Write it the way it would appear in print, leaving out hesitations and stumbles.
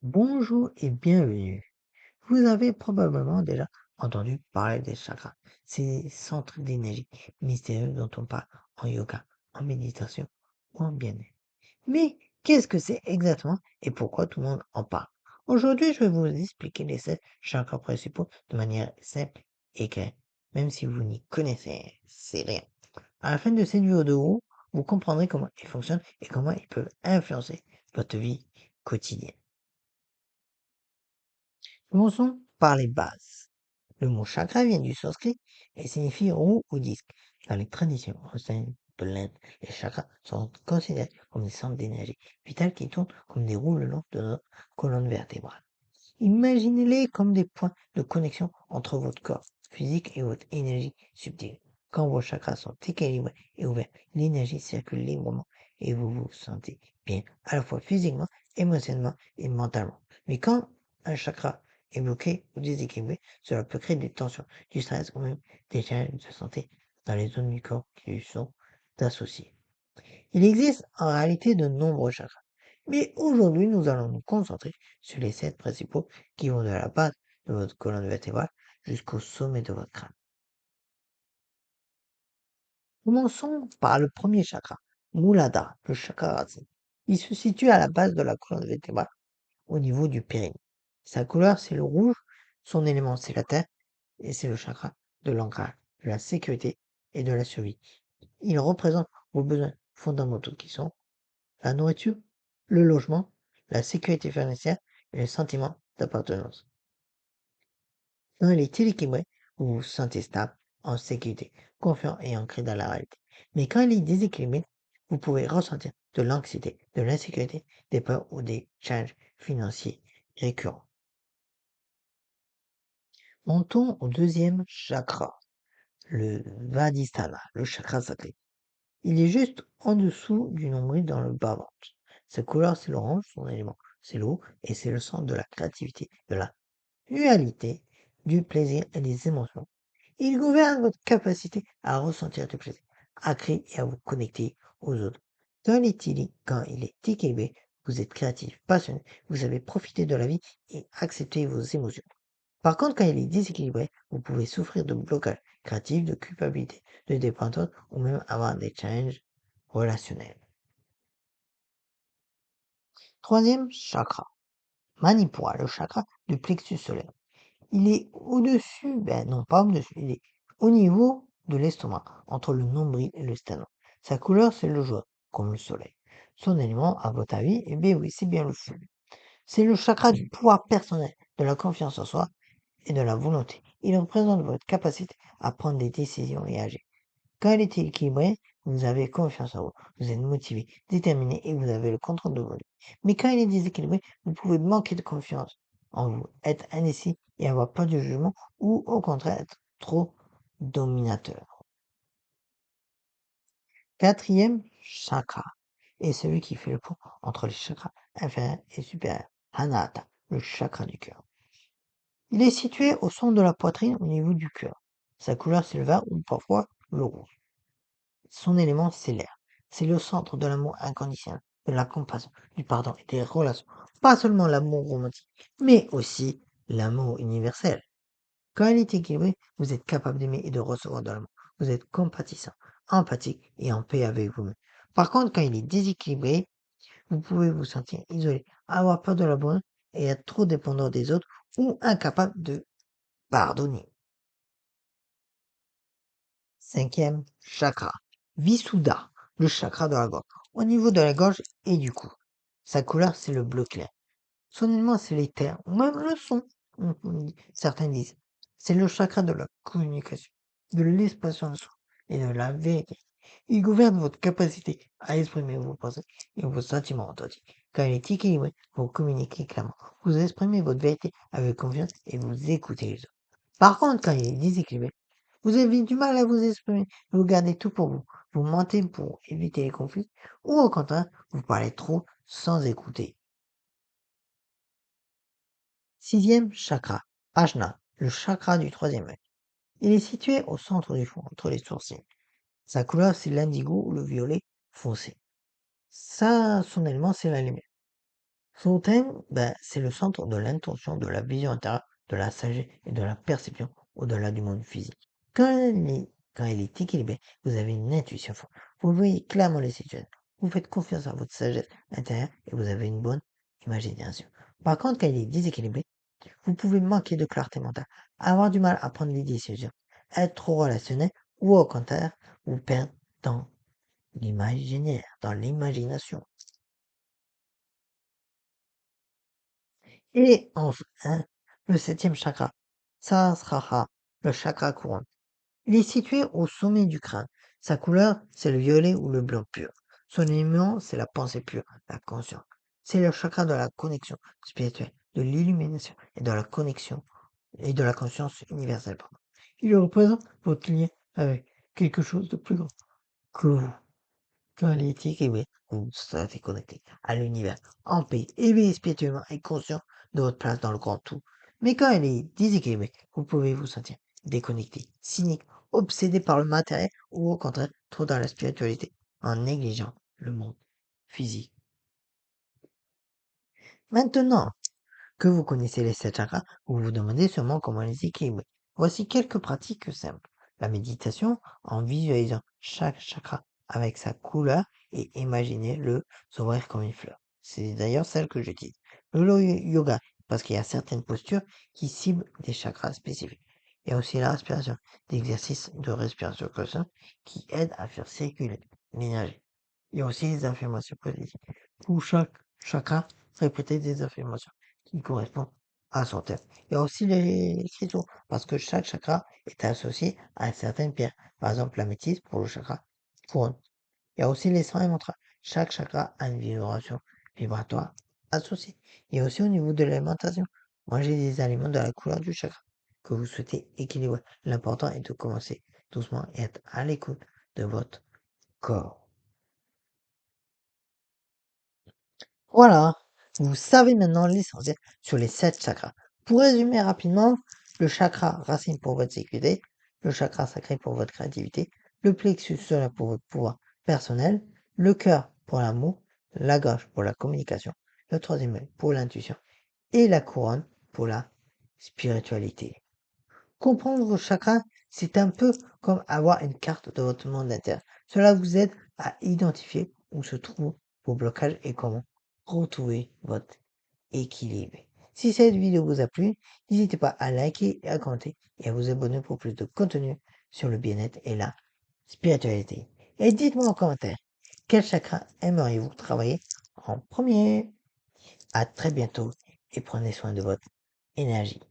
Bonjour et bienvenue. Vous avez probablement déjà entendu parler des chakras, ces centres d'énergie mystérieux dont on parle en yoga, en méditation ou en bien-être. Mais qu'est-ce que c'est exactement et pourquoi tout le monde en parle? Aujourd'hui, je vais vous expliquer les 7 chakras principaux de manière simple et claire, même si vous n'y connaissez c'est rien. À la fin de cette vidéo, vous comprendrez comment ils fonctionnent et comment ils peuvent influencer votre vie quotidienne. Commençons par les bases. Le mot chakra vient du sanskrit et signifie roue ou disque. Dans les traditions anciennes de l'Inde, les chakras sont considérés comme des centres d'énergie vitale qui tournent comme des roues le long de notre colonne vertébrale. Imaginez-les comme des points de connexion entre votre corps physique et votre énergie subtile. Quand vos chakras sont équilibrés et ouverts, l'énergie circule librement et vous vous sentez bien, à la fois physiquement, émotionnellement et mentalement. Mais quand un chakra est bloqué ou déséquilibré, cela peut créer des tensions, du stress ou même des challenges de santé dans les zones du corps qui lui sont associées. Il existe en réalité de nombreux chakras, mais aujourd'hui nous allons nous concentrer sur les 7 principaux qui vont de la base de votre colonne vertébrale jusqu'au sommet de votre crâne. Commençons par le premier chakra, Muladhara, le chakra racine. Il se situe à la base de la colonne vertébrale, au niveau du périnée. Sa couleur, c'est le rouge, son élément, c'est la terre, et c'est le chakra de l'ancrage, de la sécurité et de la survie. Il représente vos besoins fondamentaux qui sont la nourriture, le logement, la sécurité financière et le sentiment d'appartenance. Quand il est équilibré, vous vous sentez stable, en sécurité, confiant et ancré dans la réalité. Mais quand il est déséquilibré, vous pouvez ressentir de l'anxiété, de l'insécurité, des peurs ou des challenges financiers récurrents. Montons au deuxième chakra, le Vadhisthana, le chakra sacré. Il est juste en dessous du nombril dans le bas-ventre. Sa couleur, c'est l'orange, son élément, c'est l'eau, et c'est le centre de la créativité, de la dualité, du plaisir et des émotions. Il gouverne votre capacité à ressentir du plaisir, à créer et à vous connecter aux autres. Quand il est équilibré, vous êtes créatif, passionné, vous savez profiter de la vie et accepter vos émotions. Par contre, quand il est déséquilibré, vous pouvez souffrir de blocage créatif, de culpabilité, de dépendance ou même avoir des challenges relationnels. Troisième chakra, Manipura, le chakra du plexus solaire. Il est au-dessus, non pas au-dessus, il est au niveau de l'estomac, entre le nombril et le sternum. Sa couleur, c'est le jaune, comme le soleil. Son élément, à votre avis, eh bien oui, c'est bien le feu. C'est le chakra du pouvoir personnel, de la confiance en soi et de la volonté. Il représente votre capacité à prendre des décisions et agir. Quand elle est équilibrée, vous avez confiance en vous, vous êtes motivé, déterminé et vous avez le contrôle de votre vie. Mais quand elle est déséquilibrée, vous pouvez manquer de confiance en vous, être indécis et avoir peur du jugement ou au contraire être trop dominateur. Quatrième chakra est celui qui fait le pont entre les chakras inférieurs et supérieurs. Anahata, le chakra du cœur. Il est situé au centre de la poitrine au niveau du cœur. Sa couleur c'est le vert ou parfois le rouge. Son élément, c'est l'air. C'est le centre de l'amour inconditionnel, de la compassion, du pardon et des relations. Pas seulement l'amour romantique, mais aussi l'amour universel. Quand il est équilibré, vous êtes capable d'aimer et de recevoir de l'amour. Vous êtes compatissant, empathique et en paix avec vous-même. Par contre, quand il est déséquilibré, vous pouvez vous sentir isolé, avoir peur de l'abandon et être trop dépendant des autres ou incapable de pardonner. Cinquième chakra, Visuddha, le chakra de la gorge, au niveau de la gorge et du cou. Sa couleur, c'est le bleu clair. Son élément, c'est l'éther, ou même le son, certains disent. C'est le chakra de la communication, de l'expression de soi et de la vérité. Il gouverne votre capacité à exprimer vos pensées et vos sentiments authentiques. Quand il est équilibré, vous communiquez clairement. Vous exprimez votre vérité avec confiance et vous écoutez les autres. Par contre, quand il est déséquilibré, vous avez du mal à vous exprimer, vous gardez tout pour vous. Vous mentez pour éviter les conflits, ou au contraire, vous parlez trop sans écouter. Sixième chakra, Ajna, le chakra du troisième œil. Il est situé au centre du front, entre les sourcils. Sa couleur, c'est l'indigo ou le violet foncé. Son élément, c'est la lumière. Son thème, c'est le centre de l'intention, de la vision intérieure, de la sagesse et de la perception au-delà du monde physique. Quand elle est équilibrée, vous avez une intuition forte. Vous voyez clairement les situations. Vous faites confiance à votre sagesse intérieure et vous avez une bonne imagination. Par contre, quand elle est déséquilibrée, vous pouvez manquer de clarté mentale, avoir du mal à prendre des décisions, être trop relationnel ou au contraire, vous perdre dans l'imaginaire, dans l'imagination. Et enfin, le septième chakra, Sahasrara, le chakra couronne. Il est situé au sommet du crâne. Sa couleur, c'est le violet ou le blanc pur. Son élément, c'est la pensée pure, la conscience. C'est le chakra de la connexion spirituelle, de l'illumination et de la connexion et de la conscience universelle. Pardon. Il représente votre lien avec quelque chose de plus grand que vous. Quand elle est équilibrée, vous vous sentez connecté à l'univers, en paix, éveillé spirituellement et conscient de votre place dans le grand tout. Mais quand elle est déséquilibrée, vous pouvez vous sentir déconnecté, cynique, obsédé par le matériel ou au contraire trop dans la spiritualité, en négligeant le monde physique. Maintenant, que vous connaissez les sept chakras, vous vous demandez sûrement comment les équilibrer. Voici quelques pratiques simples. La méditation en visualisant chaque chakra avec sa couleur et imaginez-le s'ouvrir comme une fleur. C'est d'ailleurs celle que j'utilise. Yoga, parce qu'il y a certaines postures qui ciblent des chakras spécifiques. Il y a aussi la respiration, des exercices de respiration consciente qui aident à faire circuler l'énergie. Il y a aussi les affirmations positives. Pour chaque chakra, répétez des affirmations qui correspondent à son thème. Il y a aussi l'écriture, parce que chaque chakra est associé à une certaine pierre. Par exemple, l'améthyste pour le chakra couronne. Il y a aussi les sons et mantras. Chaque chakra a une vibration vibratoire associée. Il y a aussi au niveau de l'alimentation. Mangez des aliments de la couleur du chakra que vous souhaitez équilibrer. L'important est de commencer doucement et être à l'écoute de votre corps. Voilà, vous savez maintenant l'essentiel sur les sept chakras. Pour résumer rapidement, le chakra racine pour votre sécurité, le chakra sacré pour votre créativité, le plexus solaire pour votre pouvoir personnel, le cœur pour l'amour, la gorge pour la communication, le troisième œil pour l'intuition et la couronne pour la spiritualité. Comprendre vos chakras, c'est un peu comme avoir une carte de votre monde intérieur. Cela vous aide à identifier où se trouvent vos blocages et comment retrouver votre équilibre. Si cette vidéo vous a plu, n'hésitez pas à liker et à commenter et à vous abonner pour plus de contenu sur le bien-être et la spiritualité. Et dites-moi en commentaire, quel chakra aimeriez-vous travailler en premier? À très bientôt et prenez soin de votre énergie.